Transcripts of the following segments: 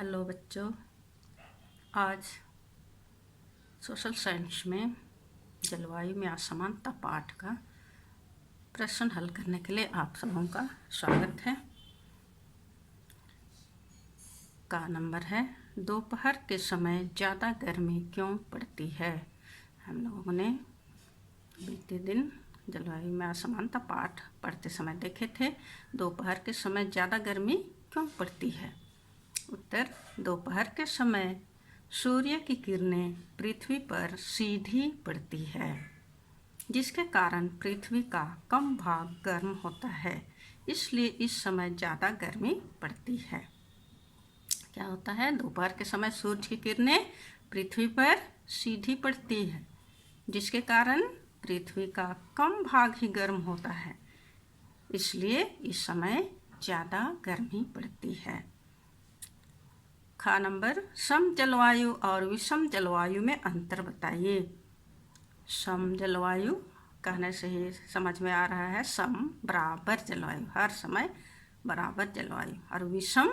Hello बच्चों, आज social science में जलवायु में असमानता पाठ का प्रश्न हल करने के लिए आप सबों का स्वागत है। का नंबर है, दोपहर के समय ज़्यादा गर्मी क्यों पड़ती है। हम लोगों ने बीते दिन जलवायु में असमानता पाठ पढ़ते समय देखे थे, दोपहर के समय ज़्यादा गर्मी क्यों पड़ती है। उत्तर, दोपहर के समय सूर्य की किरणें पृथ्वी पर सीधी पड़ती है, जिसके कारण पृथ्वी का कम भाग गर्म होता है, इसलिए इस समय ज़्यादा गर्मी पड़ती है। क्या होता है, दोपहर के समय सूर्य की किरणें पृथ्वी पर सीधी पड़ती है, जिसके कारण पृथ्वी का कम भाग ही गर्म होता है, इसलिए इस समय ज़्यादा गर्मी पड़ती है। खा नंबर, सम जलवायु और विषम जलवायु में अंतर बताइए। सम जलवायु कहने से ही समझ में आ रहा है सम बराबर जलवायु, हर समय बराबर जलवायु, और विषम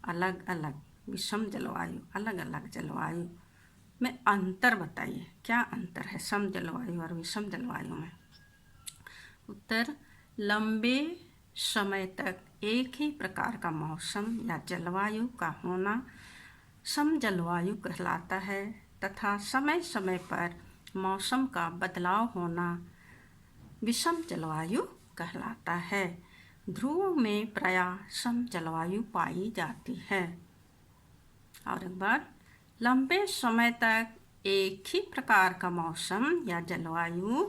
अलग अलग, विषम जलवायु अलग अलग जलवायु में अंतर बताइए। क्या अंतर है सम जलवायु और विषम जलवायु में। उत्तर, लंबे समय तक एक ही प्रकार का मौसम या जलवायु का होना सम जलवायु कहलाता है, तथा समय समय पर मौसम का बदलाव होना विषम जलवायु कहलाता है। ध्रुवों में प्रायः सम जलवायु पाई जाती है। और एक बार, लंबे समय तक एक ही प्रकार का मौसम या जलवायु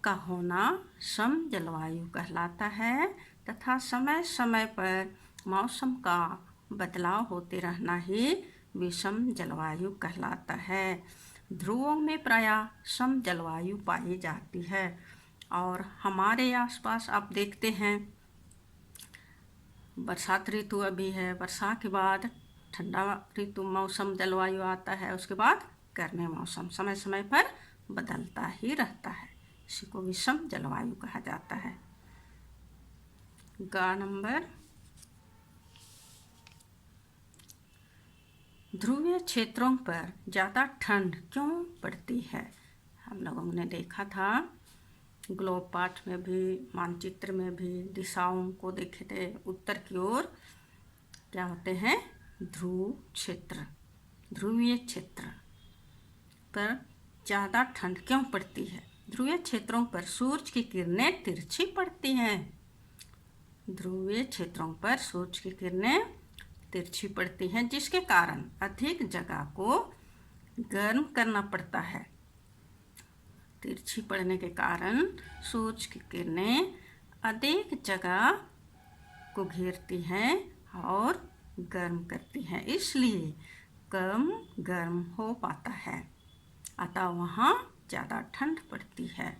का होना सम जलवायु कहलाता है, तथा समय समय पर मौसम का बदलाव होते रहना ही विषम जलवायु कहलाता है। ध्रुवों में प्रायः सम जलवायु पाई जाती है, और हमारे आसपास आप देखते हैं बरसात ऋतु अभी है, वर्षा के बाद ठंडा ऋतु मौसम जलवायु आता है, उसके बाद गर्मी मौसम समय समय पर बदलता ही रहता है, इसी को विषम जलवायु कहा जाता है। गा नंबर, ध्रुवीय क्षेत्रों पर ज़्यादा ठंड क्यों पड़ती है। हम लोगों ने देखा था ग्लोब पाठ में भी, मानचित्र में भी दिशाओं को देखे थे, उत्तर की ओर क्या होते हैं, ध्रुव क्षेत्र, ध्रुवीय क्षेत्र पर ज़्यादा ठंड क्यों पड़ती है। ध्रुवीय क्षेत्रों पर सूर्य की किरणें तिरछी पड़ती हैं। ध्रुवीय क्षेत्रों पर सूर्य की किरणें तिरछी पड़ती हैं, जिसके कारण अधिक जगह को गर्म करना पड़ता है। तिरछी पड़ने के कारण सूर्य की किरणें अधिक जगह को घेरती हैं और गर्म करती हैं, इसलिए कम गर्म हो पाता है, अतः वहाँ ज़्यादा ठंड पड़ती है।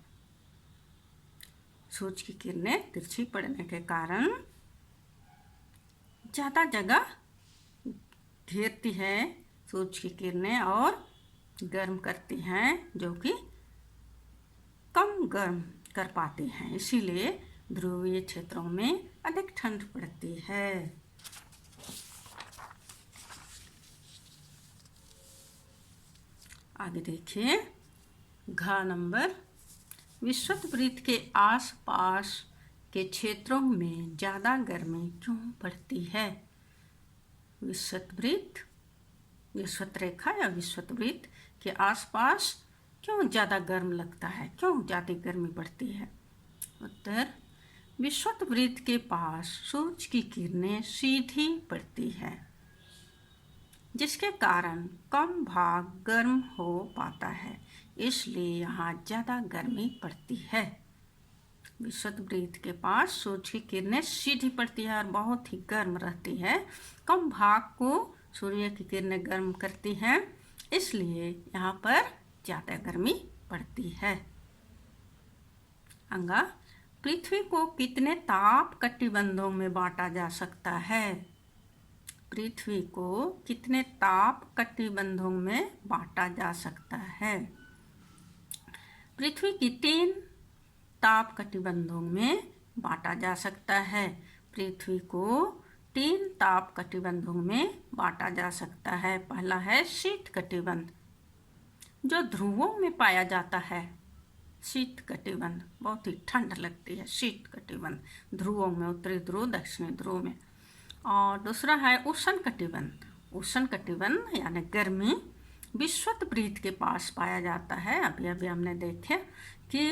सूर्य की किरणें तिरछी पड़ने के कारण ज़्यादा जगह घेरती है सूर्य की किरणें और गर्म करती हैं, जो कि कम गर्म कर पाती हैं, इसीलिए ध्रुवीय क्षेत्रों में अधिक ठंड पड़ती है। आगे देखिए, घ नंबर, विषुववृत्त के आसपास के क्षेत्रों में ज़्यादा गर्मी क्यों पड़ती है। विषुववृत्त, विषुवत रेखा या विषुववृत्त के आसपास क्यों ज़्यादा गर्म लगता है, क्यों ज़्यादा गर्मी पड़ती है। उत्तर, विषुववृत्त के पास सूर्य की किरणें सीधी पड़ती है, जिसके कारण कम भाग गर्म हो पाता है, इसलिए यहाँ ज़्यादा गर्मी पड़ती है। विषुववृत्त के पास सूर्य की किरणें सीधी पड़ती है और बहुत ही गर्म रहती है, कम भाग को सूर्य की किरणें गर्म करती हैं, इसलिए यहाँ पर ज़्यादा गर्मी पड़ती है। अंगा, पृथ्वी को कितने ताप कटिबंधों में बांटा जा सकता है। पृथ्वी को कितने ताप कटिबंधों में बांटा जा सकता है। पृथ्वी की 3 ताप कटिबंधों में बांटा जा सकता है। पृथ्वी को तीन ताप कटिबंधों में बांटा जा सकता है। पहला है शीत कटिबंध, जो ध्रुवों में पाया जाता है। शीत कटिबंध बहुत ही ठंड लगती है। शीत कटिबंध ध्रुवों में, उत्तरी ध्रुव, दक्षिणी ध्रुव में। और दूसरा है उष्ण कटिबंध। उष्ण कटिबंध यानी गर्मी विषुवत के पास पाया जाता है। अभी अभी हमने देखे कि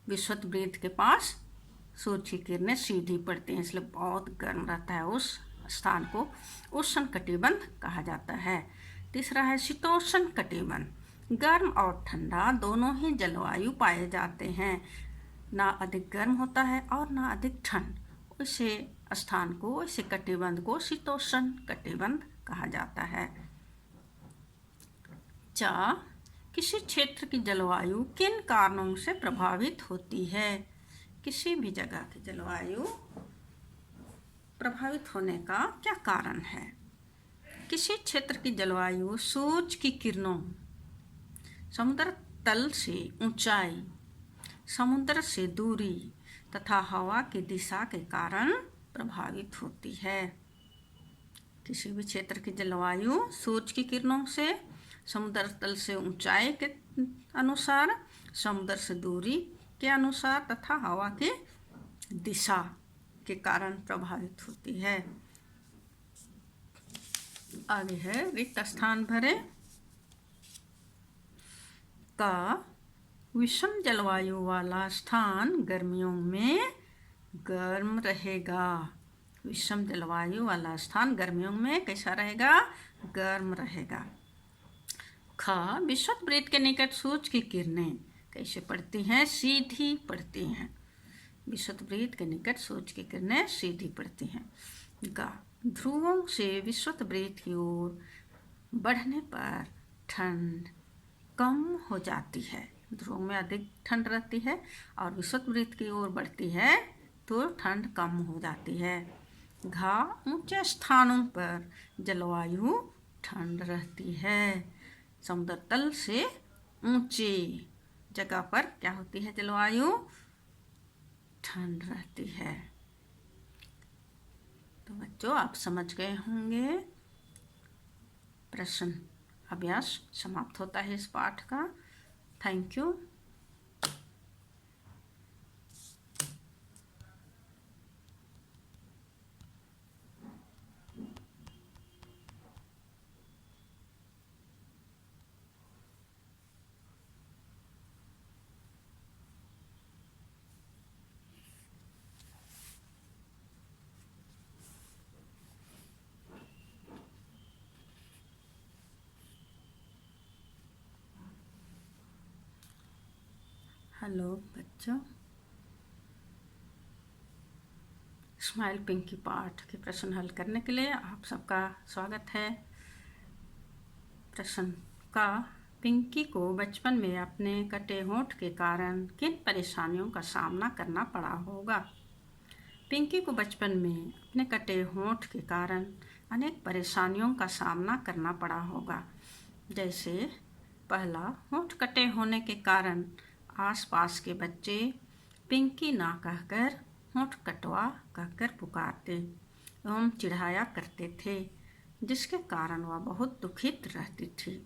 विषुवत के पास सूर्य की किरणें सीधी पड़ती हैं, इसलिए बहुत गर्म रहता है। उस स्थान को उष्ण कटिबंध कहा जाता है। तीसरा है शीतोष्ण कटिबंध। गर्म और ठंडा दोनों ही जलवायु पाए जाते हैं। ना अधिक गर्म होता है और ना अधिक ठंड। इसे स्थान को, इसे कटिबंध को शीतोष्ण कटिबंध कहा जाता है। किसी क्षेत्र की जलवायु किन कारणों से प्रभावित होती है? किसी भी जगह की जलवायु प्रभावित होने का क्या कारण है? किसी क्षेत्र की जलवायु सूर्य की किरणों, समुद्र तल से ऊंचाई, समुद्र से दूरी तथा हवा की दिशा के कारण प्रभावित होती है। किसी भी क्षेत्र की जलवायु सूर्य की किरणों से, समुद्र तल से ऊंचाई के अनुसार, समुद्र से दूरी के अनुसार तथा हवा की दिशा के कारण प्रभावित होती है। आगे है रिक्त स्थान भरे। का विषम जलवायु वाला स्थान गर्मियों में गर्म रहेगा। विषम जलवायु वाला स्थान गर्मियों में कैसा रहेगा? गर्म रहेगा। विषुवत के निकट सूर्य की किरणें कैसे पड़ती हैं? सीधी पड़ती हैं। विषुवत के निकट सूर्य की किरणें सीधी पड़ती हैं। ध्रुवों से विषुवत की ओर बढ़ने पर ठंड कम हो जाती है। ध्रुवों में अधिक ठंड रहती है और विषुवत की ओर बढ़ती है तो ठंड कम हो जाती है। ऊंचे स्थानों पर जलवायु ठंड रहती है। समुद्र तल से ऊंची जगह पर क्या होती है? जलवायु ठंड रहती है। तो बच्चों, आप समझ गए होंगे। प्रश्न अभ्यास समाप्त होता है इस पाठ का। Thank you. हेलो बच्चों, स्माइल पिंकी पाठ के प्रश्न हल करने के लिए आप सबका स्वागत है। प्रश्न का, पिंकी को बचपन में अपने कटे होंठ के कारण किन परेशानियों का सामना करना पड़ा होगा? पिंकी को बचपन में अपने कटे होंठ के कारण अनेक परेशानियों का सामना करना पड़ा होगा। जैसे पहला, होंठ कटे होने के कारण आसपास के बच्चे पिंकी ना कहकर होंठ कटवा कहकर पुकारते एवं चिढ़ाया करते थे, जिसके कारण वह बहुत दुखित रहती थी।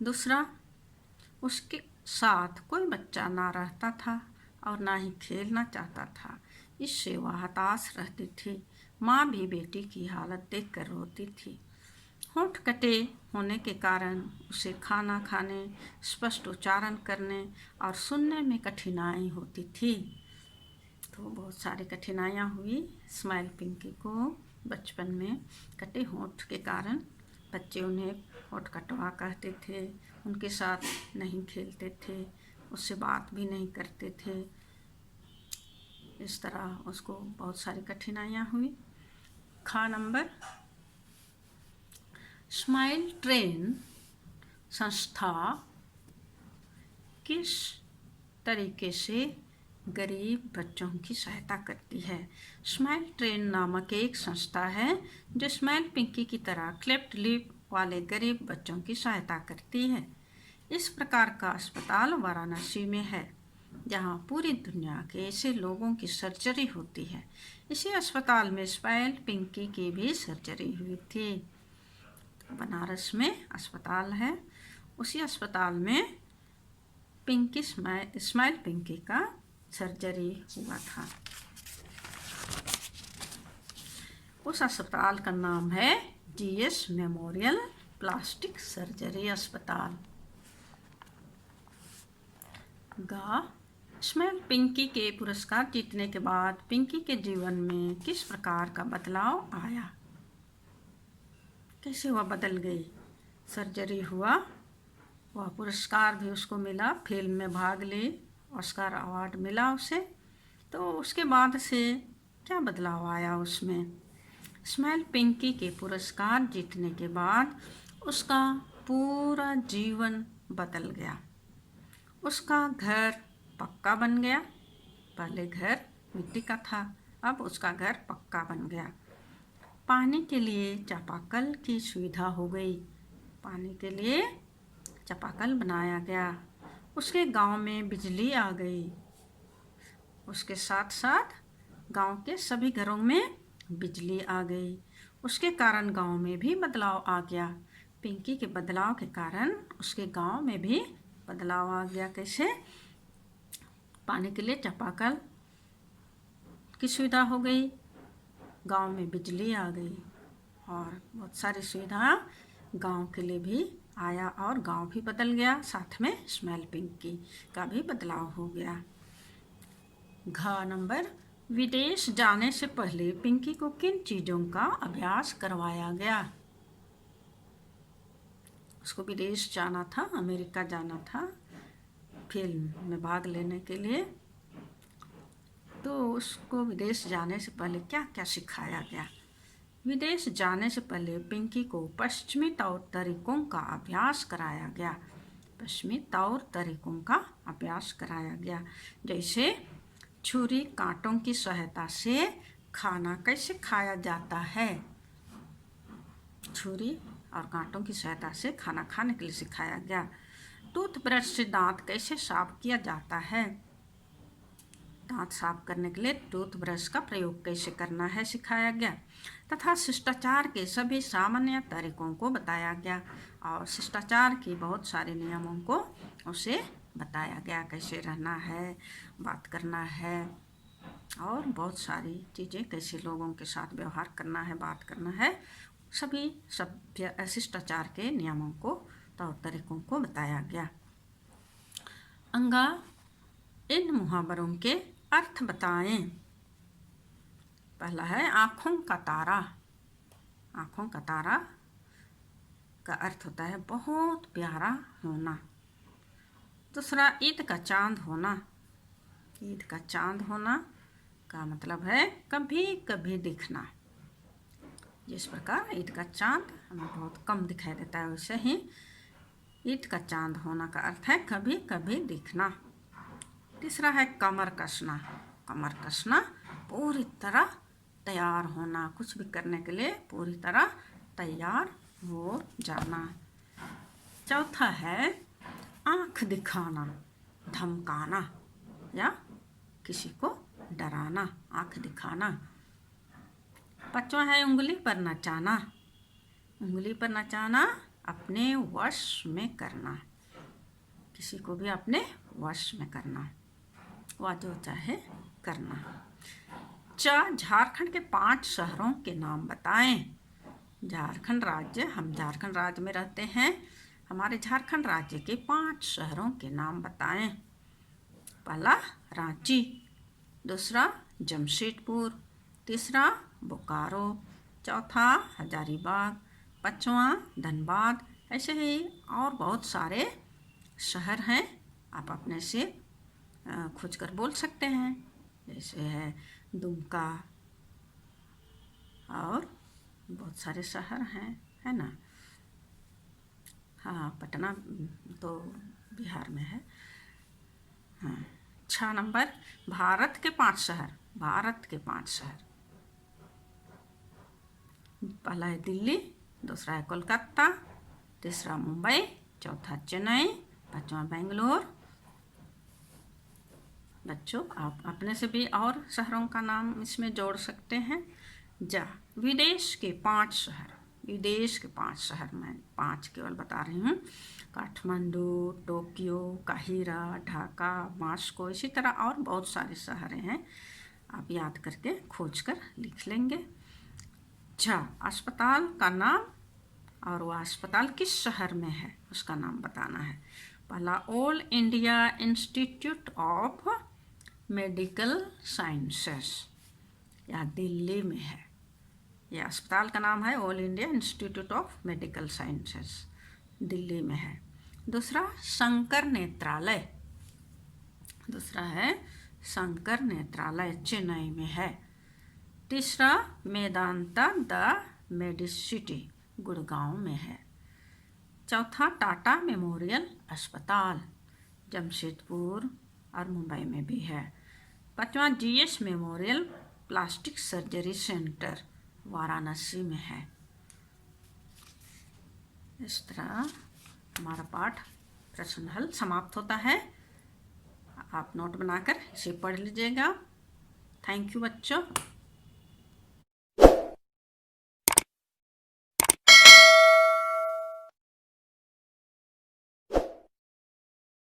दूसरा, उसके साथ कोई बच्चा ना रहता था और ना ही खेलना चाहता था, इससे वह हताश रहती थी। माँ भी बेटी की हालत देखकर रोती थी। होंठ कटे होने के कारण उसे खाना खाने, स्पष्ट उच्चारण करने और सुनने में कठिनाई होती थी। तो बहुत सारी कठिनाइयाँ हुई स्माइल पिंकी को बचपन में कटे होंठ के कारण। बच्चे उन्हें होंठ कटवा कहते थे, उनके साथ नहीं खेलते थे, उससे बात भी नहीं करते थे। इस तरह उसको बहुत सारी कठिनाइयाँ हुई। नंबर, स्माइल ट्रेन संस्था किस तरीके से गरीब बच्चों की सहायता करती है? स्माइल ट्रेन नामक एक संस्था है जो स्माइल पिंकी की तरह क्लेफ्ट लिप वाले गरीब बच्चों की सहायता करती है। इस प्रकार का अस्पताल वाराणसी में है। जहाँ पूरी दुनिया के ऐसे लोगों की सर्जरी होती है। इसी अस्पताल में स्माइल पिंकी की भी सर्जरी हुई थी। बनारस में अस्पताल है, उसी अस्पताल में पिंकी स्माइल पिंकी का सर्जरी हुआ था। उस अस्पताल का नाम है जीएस मेमोरियल प्लास्टिक सर्जरी अस्पताल। स्माइल पिंकी के पुरस्कार जीतने के बाद पिंकी के जीवन में किस प्रकार का बदलाव आया? कैसे वह बदल गई? सर्जरी हुआ, वह पुरस्कार भी उसको मिला, फिल्म में भाग ली, ऑस्कर अवार्ड मिला उसे। तो उसके बाद से क्या बदलाव आया उसमें? स्माइल पिंकी के पुरस्कार जीतने के बाद उसका पूरा जीवन बदल गया। उसका घर पक्का बन गया। पहले घर मिट्टी का था, अब उसका घर पक्का बन गया। पानी के लिए चापाकल की सुविधा हो गई। पानी के लिए चापाकल बनाया गया। उसके गांव में बिजली आ गई। उसके साथ साथ गांव के सभी घरों में बिजली आ गई। उसके कारण गांव में भी बदलाव आ गया। पिंकी के बदलाव के कारण उसके गांव में भी बदलाव आ गया। कैसे? पानी के लिए चापाकल की सुविधा हो गई, गांव में बिजली आ गई और बहुत सारी सुविधा गांव के लिए भी आया और गांव भी बदल गया। साथ में स्माइल पिंकी का भी बदलाव हो गया। नंबर, विदेश जाने से पहले पिंकी को किन चीज़ों का अभ्यास करवाया गया? उसको विदेश जाना था, अमेरिका जाना था फिल्म में भाग लेने के लिए। तो उसको विदेश जाने से पहले क्या क्या सिखाया गया? विदेश जाने से पहले पिंकी को पश्चिमी तौर तरीकों का अभ्यास कराया गया। पश्चिमी तौर तरीकों का अभ्यास कराया गया, जैसे छुरी कांटों की सहायता से खाना कैसे खाया जाता है। छुरी और कांटों की सहायता से खाना खाने के लिए सिखाया गया। टूथब्रश से दांत कैसे साफ किया जाता है। दांत साफ करने के लिए टूथब्रश का प्रयोग कैसे करना है सिखाया गया। तथा शिष्टाचार के सभी सामान्य तरीकों को बताया गया और शिष्टाचार की बहुत सारे नियमों को उसे बताया गया। कैसे रहना है, बात करना है और बहुत सारी चीज़ें, कैसे लोगों के साथ व्यवहार करना है, बात करना है, सभी सभ्य शिष्टाचार के नियमों को, तौर तरीकों को बताया गया। इन मुहावरों के अर्थ बताएं। पहला है आँखों का तारा। आँखों का तारा का अर्थ होता है बहुत प्यारा होना। दूसरा, ईद का चांद होना। ईद का चांद होना का मतलब है कभी कभी दिखना। जिस प्रकार ईद का चांद हमें बहुत कम दिखाई देता है, वैसे ही ईद का चांद होना का अर्थ है कभी कभी दिखना। तीसरा है कमर कसना। कमर कसना पूरी तरह तैयार होना, कुछ भी करने के लिए पूरी तरह तैयार हो जाना। चौथा है आँख दिखाना, धमकाना या किसी को डराना, आँख दिखाना। पांचवा है उंगली पर नचाना। उंगली पर नचाना अपने वश में करना, किसी को भी अपने वश में करना, वह जो चाहे करना। झारखंड के 5 शहरों के नाम बताएं। झारखंड राज्य, हम झारखंड राज्य में रहते हैं, हमारे झारखंड राज्य के 5 शहरों के नाम बताएं। पहला रांची, दूसरा जमशेदपुर, तीसरा बोकारो, चौथा हजारीबाग, पांचवा धनबाद। ऐसे ही और बहुत सारे शहर हैं, आप अपने से खोज कर बोल सकते हैं। जैसे है दुमका और बहुत सारे शहर हैं, है ना। हाँ, पटना तो बिहार में है। हाँ। 6 नंबर, भारत के 5 शहर। भारत के 5 शहर, पहला है दिल्ली, दूसरा है कोलकाता, तीसरा मुंबई, चौथा चेन्नई, पांचवा बेंगलोर, बच्चों आप अपने से भी और शहरों का नाम इसमें जोड़ सकते हैं। विदेश के 5 शहर, विदेश के 5 शहर, मैं 5 केवल बता रही हूँ। Kathmandu, Tokyo, Cairo, Dhaka, Moscow, इसी तरह और बहुत सारे शहर हैं, आप याद करके खोज कर लिख लेंगे। अस्पताल का नाम और वह अस्पताल किस शहर में है उसका नाम बताना है। पहला all India institute of medical sciences, यह दिल्ली में है। यह अस्पताल का नाम है all India institute of medical sciences, Delhi में है। दूसरा शंकर नेत्रालय, दूसरा है शंकर नेत्रालय, चेन्नई में है। तीसरा मेदांता द मेडिसिटी, गुड़गांव में है। चौथा टाटा मेमोरियल अस्पताल, जमशेदपुर और मुंबई में भी है। पांचवा GS memorial plastic surgery centre, Varanasi में है। इस तरह हमारा पाठ प्रश्न हल समाप्त होता है। आप नोट बनाकर इसे पढ़ लीजिएगा। थैंक यू बच्चों।